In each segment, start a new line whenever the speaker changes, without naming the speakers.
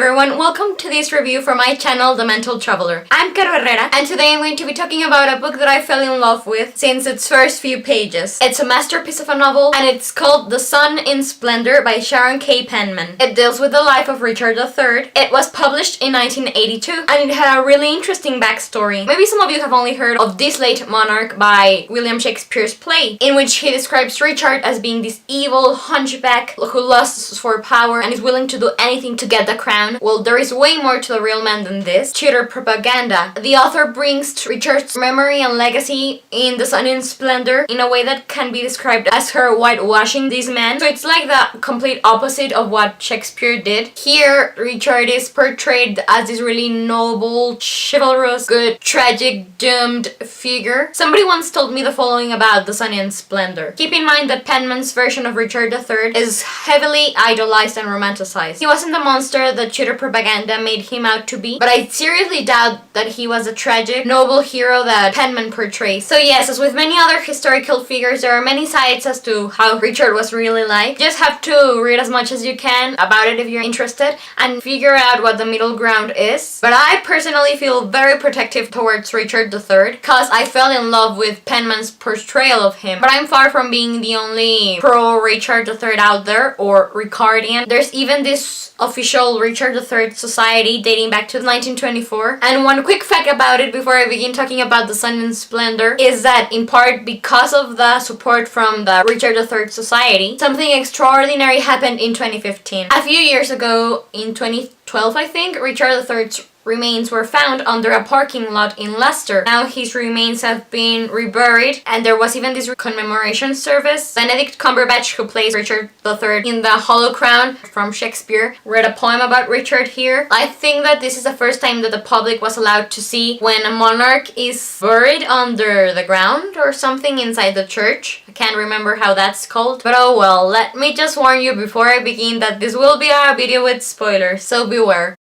everyone, welcome to this review for my channel, The Mental Traveler. I'm Caro Herrera, and today I'm going to be talking about a book that I fell in love with since its first few pages. It's a masterpiece of a novel, and it's called The Sun in Splendor by Sharon K. Penman. It deals with the life of Richard III. It was published in 1982, and it had a really interesting backstory. Maybe some of you have only heard of This Late Monarch by William Shakespeare's play, in which he describes Richard as being this evil hunchback who lusts for power and is willing to do anything to get the crown. Well, there is way more to the real man than this. Cheater propaganda. The author brings to Richard's memory and legacy in The Sun in Splendor in a way that can be described as her whitewashing this man. So it's like the complete opposite of what Shakespeare did. Here, Richard is portrayed as this really noble, chivalrous, good, tragic, doomed figure. Somebody once told me the following about The Sun in Splendor. Keep in mind that Penman's version of Richard III is heavily idolized and romanticized. He wasn't the monster that Cheater propaganda made him out to be, but I seriously doubt that he was a tragic, noble hero that Penman portrays. So yes, as with many other historical figures, there are many sides as to how Richard was really like. You just have to read as much as you can about it if you're interested and figure out what the middle ground is. But I personally feel very protective towards Richard III because I fell in love with Penman's portrayal of him. But I'm far from being the only pro-Richard III out there, or Ricardian. There's even this official Richard III Society dating back to 1924. And one quick fact about it before I begin talking about The Sun in Splendor is that in part because of the support from the Richard III Society, something extraordinary happened in 2015. A few years ago, in 2012 I think, Richard III's remains were found under a parking lot in Leicester. Now his remains have been reburied, and there was even this commemoration service. Benedict Cumberbatch, who plays Richard III in The Hollow Crown from Shakespeare, read a poem about Richard here. I think that this is the first time that the public was allowed to see when a monarch is buried under the ground or something inside the church. I can't remember how that's called, but oh well. Let me just warn you before I begin that this will be a video with spoilers, so beware.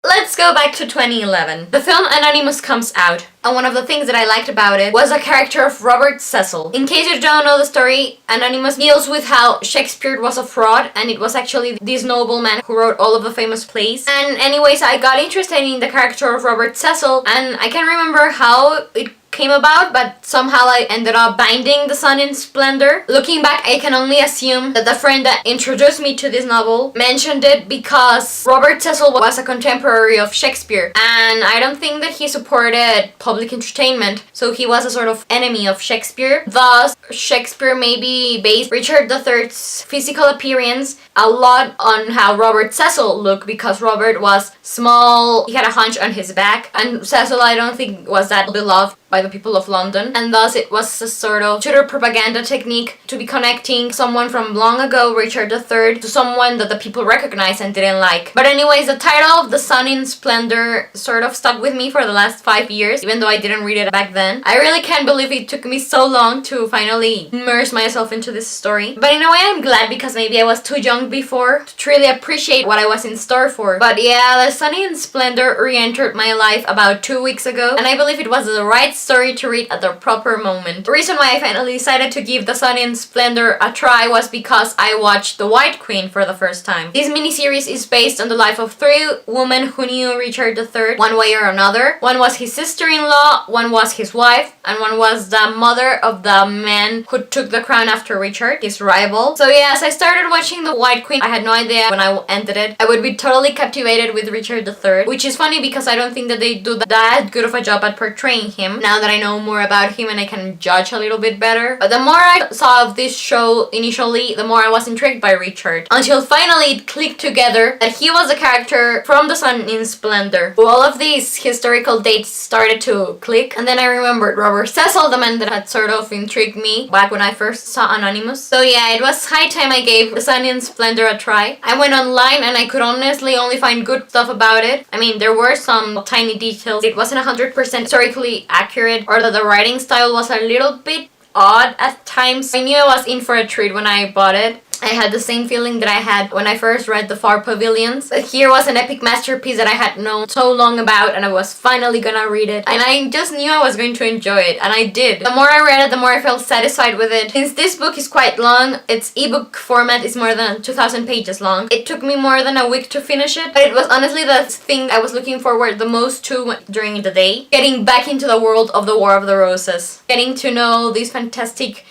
Let's go back to 2011. The film Anonymous comes out, and one of the things that I liked about it was the character of Robert Cecil. In case you don't know the story, Anonymous deals with how Shakespeare was a fraud, and it was actually this nobleman who wrote all of the famous plays. And anyways, I got interested in the character of Robert Cecil, and I can't remember how it came about, but somehow I ended up binding The Sun in Splendor. Looking back, I can only assume that the friend that introduced me to this novel mentioned it because Robert Cecil was a contemporary of Shakespeare, and I don't think that he supported public entertainment, so he was a sort of enemy of Shakespeare. Thus, Shakespeare maybe based Richard III's physical appearance a lot on how Robert Cecil looked, because Robert was small, he had a hunch on his back, and Cecil I don't think was that beloved by the people of London, and thus it was a sort of Tudor propaganda technique to be connecting someone from long ago, Richard III, to someone that the people recognized and didn't like. But anyways, the title of The Sun in Splendor sort of stuck with me for the last 5 years, even though I didn't read it back then. I really can't believe it took me so long to finally immerse myself into this story. But in a way I'm glad, because maybe I was too young before to truly appreciate what I was in store for. But yeah, The Sun in Splendor re-entered my life about 2 weeks ago, and I believe it was the right story to read at the proper moment. The reason why I finally decided to give The Sun in Splendor a try was because I watched The White Queen for the first time. This miniseries is based on the life of 3 women who knew Richard III one way or another. One was his sister-in-law, one was his wife, and one was the mother of the man who took the crown after Richard, his rival. So yeah, as I started watching The White Queen, I had no idea when I ended it I would be totally captivated with Richard III, which is funny because I don't think that they do that good of a job at portraying him, now that I know more about him and I can judge a little bit better. But the more I saw of this show initially, the more I was intrigued by Richard, until finally it clicked together that he was a character from The Sun in Splendor. All of these historical dates started to click, and then I remembered Robert Cecil, the man that had sort of intrigued me back when I first saw Anonymous. So yeah, it was high time I gave The Sun in Splendor a try. I went online and I could honestly only find good stuff about it. I mean, there were some tiny details. It wasn't 100% historically accurate, or that the writing style was a little bit odd at times. I knew I was in for a treat when I bought it. I had the same feeling that I had when I first read The Far Pavilions. But here was an epic masterpiece that I had known so long about, and I was finally gonna read it. And I just knew I was going to enjoy it, and I did. The more I read it, the more I felt satisfied with it. Since this book is quite long, its ebook format is more than 2,000 pages long. It took me more than a week to finish it, but it was honestly the thing I was looking forward the most to during the day. Getting back into the world of the War of the Roses. Getting to know these fantastic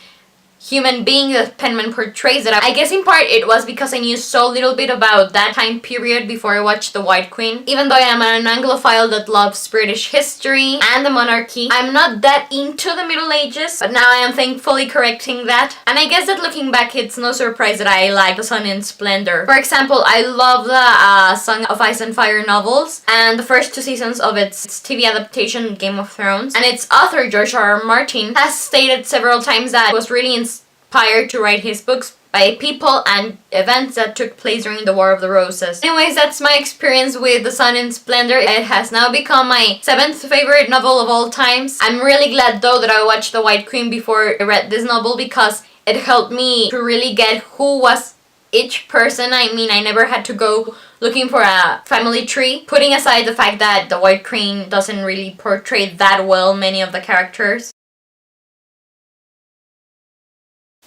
human being that Penman portrays. That I guess in part it was because I knew so little bit about that time period before I watched The White Queen. Even though I am an Anglophile that loves British history and the monarchy, I'm not that into the Middle Ages, but now I am thankfully correcting that. And I guess that looking back, it's no surprise that I like The Sunne and Splendor. For example, I love the Song of Ice and Fire novels and the first 2 seasons of its TV adaptation Game of Thrones. And its author, George R. R. Martin, has stated several times that it was really inspired to write his books by people and events that took place during the War of the Roses. Anyways, that's my experience with The Sunne and Splendor. It has now become my 7th favorite novel of all times. I'm really glad though that I watched The White Queen before I read this novel, because it helped me to really get who was each person. I mean, I never had to go looking for a family tree, putting aside the fact that The White Queen doesn't really portray that well many of the characters.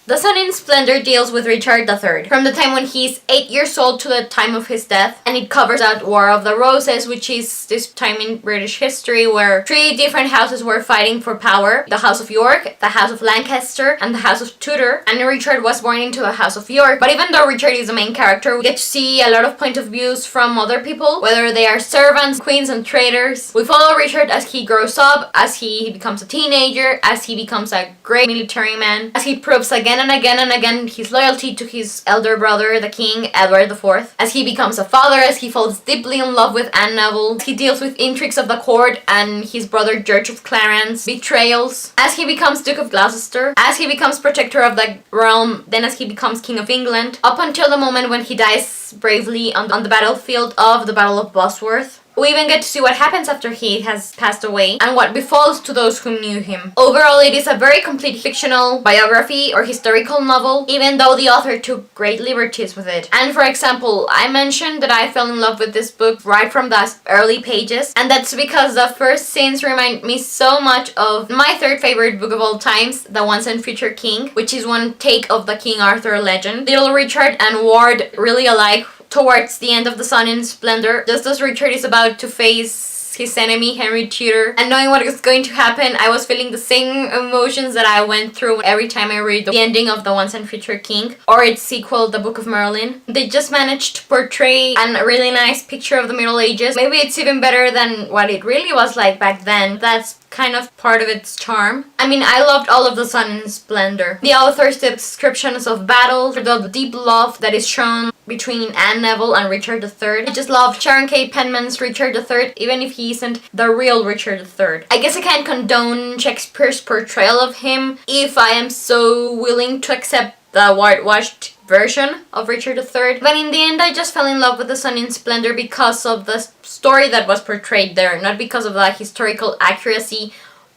The Sunne and Splendor deals with Richard III, from the time when he's 8 years old to the time of his death, and it covers that War of the Roses, which is this time in British history where 3 different houses were fighting for power. The House of York, the House of Lancaster, and the House of Tudor, and Richard was born into the House of York. But even though Richard is the main character, we get to see a lot of point of views from other people, whether they are servants, queens, and traders. We follow Richard as he grows up, as he becomes a teenager, as he becomes a great military man, as he proves again and again his loyalty to his elder brother, the King Edward IV, as he becomes a father, as he falls deeply in love with Anne Neville, as he deals with intrigues of the court and his brother George of Clarence, betrayals, as he becomes Duke of Gloucester, as he becomes protector of the realm, then as he becomes King of England, up until the moment when he dies bravely on the battlefield of the Battle of Bosworth. We even get to see what happens after he has passed away and what befalls to those who knew him. Overall, it is a very complete fictional biography or historical novel, even though the author took great liberties with it. And for example, I mentioned that I fell in love with this book right from the early pages, and that's because the first scenes remind me so much of my 3rd favorite book of all times, The Once and Future King, which is one take of the King Arthur legend. Little Richard and Ward really alike towards the end of The Sunne and Splendor, just as Richard is about to face his enemy, Henry Tudor, and knowing what is going to happen, I was feeling the same emotions that I went through every time I read the ending of The Once and Future King, or its sequel, The Book of Merlin. They just managed to portray a really nice picture of the Middle Ages. Maybe it's even better than what it really was like back then. That's kind of part of its charm. I mean, I loved all of The Sunne and Splendor. The author's descriptions of battles, the deep love that is shown between Anne Neville and Richard III. I just love Sharon K. Penman's Richard III, even if he isn't the real Richard III. I guess I can't condone Shakespeare's portrayal of him if I am so willing to accept the whitewashed version of Richard III. But in the end, I just fell in love with The Sunne and Splendor because of the story that was portrayed there, not because of the historical accuracy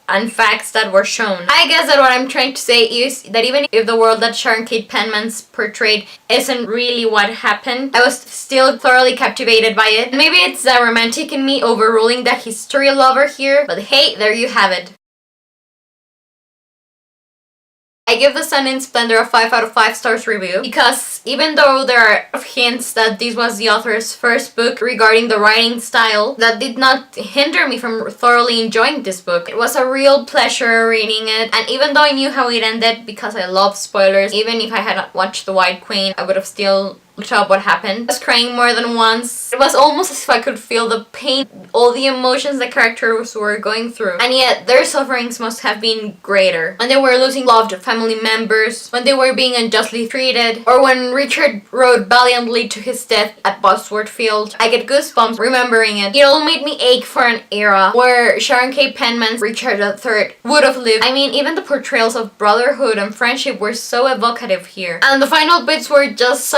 and facts that were shown. I guess that what I'm trying to say is that even if the world that Sharon K. Penman's portrayed isn't really what happened, I was still thoroughly captivated by it. Maybe it's the romantic in me overruling the history lover here, but hey, there you have it. I give The Sunne and Splendor a 5 out of 5 stars review because even though there are hints that this was the author's first book regarding the writing style, that did not hinder me from thoroughly enjoying this book. It was a real pleasure reading it, and even though I knew how it ended because I love spoilers, even if I hadn't watched The White Queen, I would have still looked up what happened. I was crying more than once. It was almost as if I could feel the pain, all the emotions the characters were going through. And yet, their sufferings must have been greater. When they were losing loved family members, when they were being unjustly treated, or when Richard rode valiantly to his death at Bosworth Field. I get goosebumps remembering it. It all made me ache for an era where Sharon K. Penman's Richard III would have lived. I mean, even the portrayals of brotherhood and friendship were so evocative here. And the final bits were just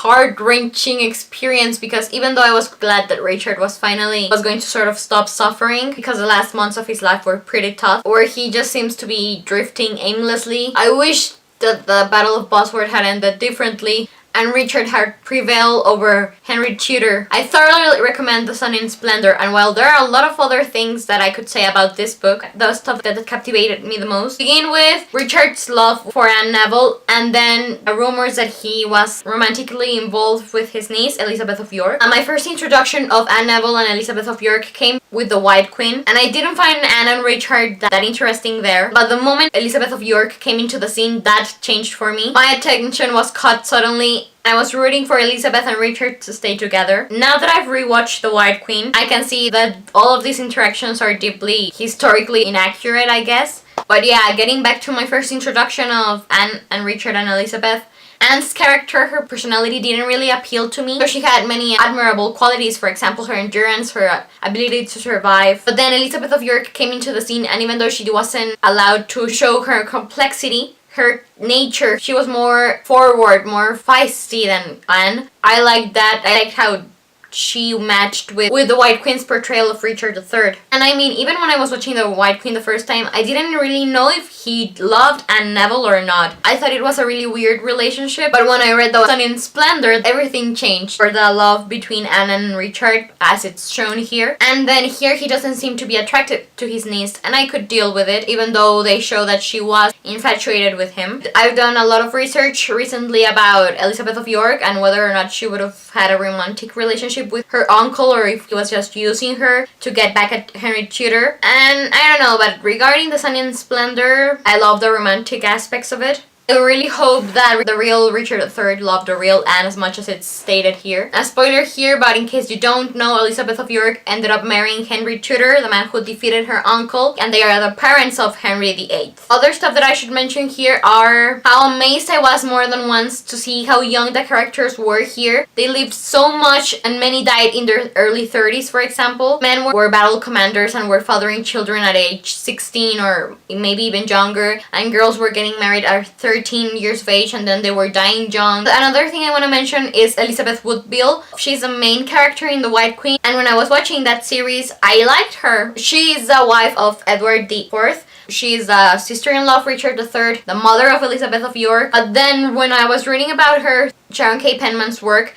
heart-wrenching experience because even though I was glad that Richard was going to sort of stop suffering because the last months of his life were pretty tough, where he just seems to be drifting aimlessly, I wish that the Battle of Bosworth had ended differently and Richard had prevailed over Henry Tudor. I thoroughly recommend The Sun in Splendor, and while there are a lot of other things that I could say about this book, the stuff that captivated me the most begin with Richard's love for Anne Neville, and then the rumors that he was romantically involved with his niece, Elizabeth of York. And my first introduction of Anne Neville and Elizabeth of York came with The White Queen, and I didn't find Anne and Richard that interesting there, but the moment Elizabeth of York came into the scene, that changed for me. My attention was caught suddenly. I was rooting for Elizabeth and Richard to stay together. Now that I've rewatched The White Queen, I can see that all of these interactions are deeply historically inaccurate, I guess. But yeah, getting back to my first introduction of Anne and Richard and Elizabeth, Anne's character, her personality didn't really appeal to me. So she had many admirable qualities, for example, her endurance, her ability to survive. But then Elizabeth of York came into the scene, and even though she wasn't allowed to show her complexity, her nature, she was more forward, more feisty than Anne. I liked that. I liked how she matched with the White Queen's portrayal of Richard III. And I mean, even when I was watching the White Queen the first time, I didn't really know if he loved Anne Neville or not. I thought it was a really weird relationship, but when I read The Sun in Splendor, everything changed for the love between Anne and Richard, as it's shown here. And then here he doesn't seem to be attracted to his niece, and I could deal with it, even though they show that she was infatuated with him. I've done a lot of research recently about Elizabeth of York and whether or not she would have had a romantic relationship with her uncle, or if he was just using her to get back at Henry Tudor. And I don't know, but regarding The Sun in Splendor, I love the romantic aspects of it. I really hope that the real Richard III loved the real Anne as much as it's stated here. A spoiler here, but in case you don't know, Elizabeth of York ended up marrying Henry Tudor, the man who defeated her uncle, and they are the parents of Henry VIII. Other stuff that I should mention here are how amazed I was more than once to see how young the characters were here. They lived so much, and many died in their early 30s, for example. Men were battle commanders and were fathering children at age 16 or maybe even younger, and girls were getting married at 13 years of age, and then they were dying young. Another thing I want to mention is Elizabeth Woodville. She's the main character in The White Queen, and when I was watching that series, I liked her. She is the wife of Edward IV. She is the sister-in-law of Richard III, the mother of Elizabeth of York. But then when I was reading about her, Sharon K. Penman's work,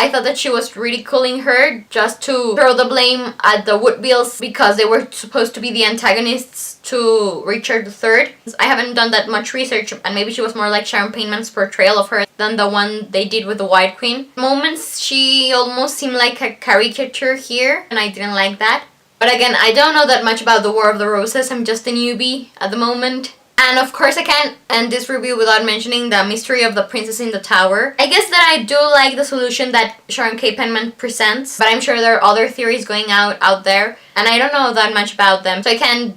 I thought that she was ridiculing her just to throw the blame at the Woodvilles because they were supposed to be the antagonists to Richard III. I haven't done that much research, and maybe she was more like Sharon Penman's portrayal of her than the one they did with the White Queen. Moments she almost seemed like a caricature here, and I didn't like that. But again, I don't know that much about the War of the Roses. I'm just a newbie at the moment. And of course I can't end this review without mentioning the mystery of the Princess in the Tower. I guess that I do like the solution that Sharon K. Penman presents, but I'm sure there are other theories going out there, and I don't know that much about them, so I can't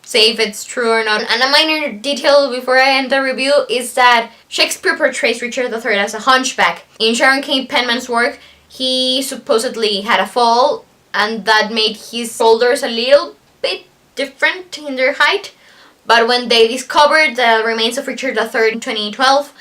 say if it's true or not. And a minor detail before I end the review is that Shakespeare portrays Richard III as a hunchback. In Sharon K. Penman's work, he supposedly had a fall, and that made his shoulders a little bit different in their height. But when they discovered the remains of Richard III in 2012,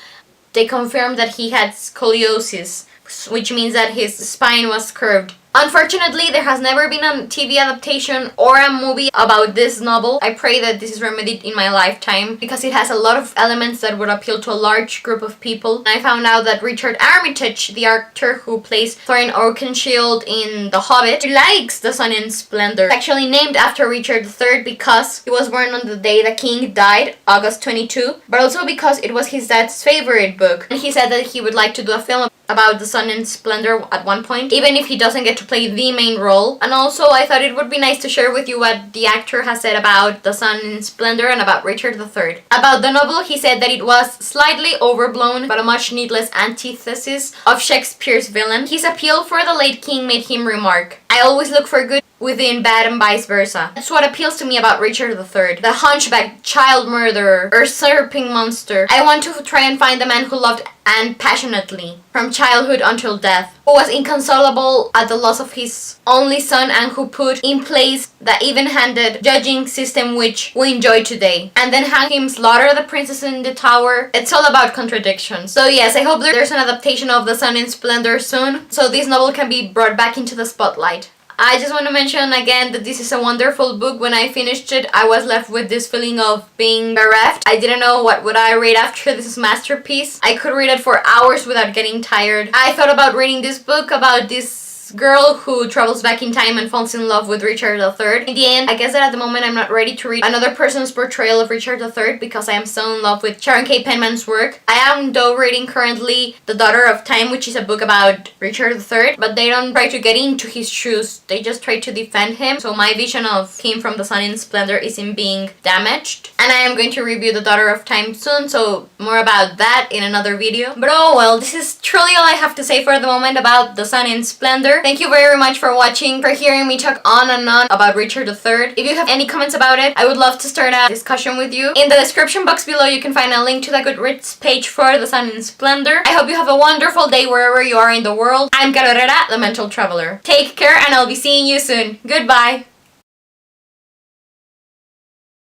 they confirmed that he had scoliosis, which means that his spine was curved. Unfortunately, there has never been a TV adaptation or a movie about this novel. I pray that this is remedied in my lifetime because it has a lot of elements that would appeal to a large group of people. I found out that Richard Armitage, the actor who plays Thorin Oakenshield in The Hobbit, likes The Sun in Splendor. It's actually named after Richard III because he was born on the day the king died, August 22, but also because it was his dad's favorite book. And he said that he would like to do a film about The Sun in Splendor at one point, even if he doesn't get to play the main role. And also I thought it would be nice to share with you what the actor has said about The Sun in Splendor and about Richard III. About the novel, he said that it was slightly overblown but a much needless antithesis of Shakespeare's villain. His appeal for the late king made him remark, "I always look for good within bad and vice versa." That's what appeals to me about Richard III. The hunchback, child murderer, usurping monster. I want to try and find the man who loved Anne passionately, from childhood until death, who was inconsolable at the loss of his only son and who put in place the even-handed judging system which we enjoy today, and then had him slaughter the princess in the tower. It's all about contradictions. So yes, I hope there's an adaptation of The Sun in Splendor soon, so this novel can be brought back into the spotlight. I just want to mention again that this is a wonderful book. When I finished it, I was left with this feeling of being bereft. I didn't know what would I read after this masterpiece. I could read it for hours without getting tired. I thought about reading this book about this girl who travels back in time and falls in love with Richard III. In the end, I guess that at the moment I'm not ready to read another person's portrayal of Richard III because I am so in love with Sharon K. Penman's work. I am though reading currently The Daughter of Time, which is a book about Richard III, but they don't try to get into his shoes, they just try to defend him. So my vision of him from the Sun in Splendor is him being damaged. And I am going to review The Daughter of Time soon, so more about that in another video. But oh well, this is truly all I have to say for the moment about The Sun in Splendor. Thank you very much for watching, for hearing me talk on and on about Richard III. If you have any comments about it, I would love to start a discussion with you. In the description box below, you can find a link to the Goodreads page for The Sun in Splendor. I hope you have a wonderful day wherever you are in the world. I'm Carolera, the Mental Traveler. Take care and I'll be seeing you soon. Goodbye!